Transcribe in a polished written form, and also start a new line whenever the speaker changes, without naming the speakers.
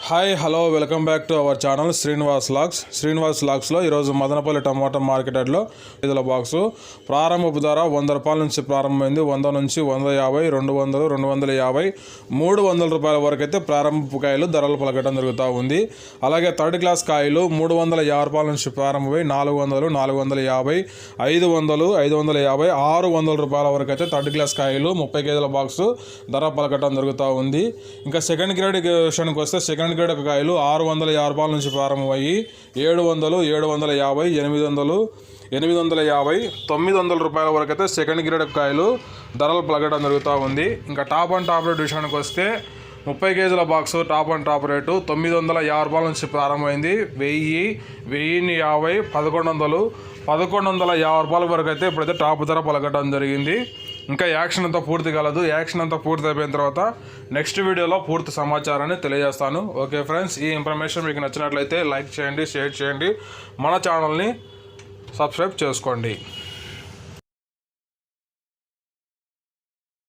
Hi hello welcome back to our channel Srinivas లాగ్స్లో ఈరోజు మదనపల్లి టమాటా మార్కెట్లో ఇదిల బాక్సు ప్రారంభపు ధర 100 రూపాయల నుంచి ప్రారంభమైంది. 100 నుంచి 150, 200, 250, 300 రూపాయల వరకు అయితే ప్రారంభపు కాయలు ధరలు పలకడం జరుగుతూ ఉంది. అలాగే థర్డ్ క్లాస్ కాయలు 350 రూపాయల నుంచి ప్రారంభమై 400, 450, 500, 550, 600 రూపాయల వరకు అయితే థర్డ్ క్లాస్ కాయలు 30 కేజీల బాక్సు ధర పలకడం జరుగుతూ ఉంది. ఇంకా సెకండ్ గ్రేడ్ విషయానికి వస్తే సెకండ్ గ్రేడ్ కాయలు 650 రూపాయల నుంచి ప్రారంభమయ్యి 700, 750, 800, 850, 900 రూపాయల వరకు అయితే సెకండ్ గ్రేడ్ కాయలు ధరలు పలకడం జరుగుతూ ఉంది. ఇంకా టాప్ అండ్ టాప్ రేట్ విషయానికి వస్తే 30 కేజీల box top and top rate 950 రూపాయల నుంచి ప్రారంభమైంది. 1000, 1050, 1100, 1150 రూపాయల వరకు అయితే ఇప్పుడైతే టాప్ ధర పలకడం జరిగింది. ఇంకా యాక్షన్ అంతా పూర్తి కాలేదు. యాక్షన్ అంతా పూర్తి అయిపోయిన తర్వాత నెక్స్ట్ వీడియోలో పూర్తి సమాచారాన్ని తెలియజేస్తాను. ఓకే ఫ్రెండ్స్, ఈ ఇన్ఫర్మేషన్ మీకు నచ్చినట్లయితే లైక్ చేయండి, షేర్ చేయండి, మన ఛానల్ని సబ్స్క్రైబ్ చేసుకోండి.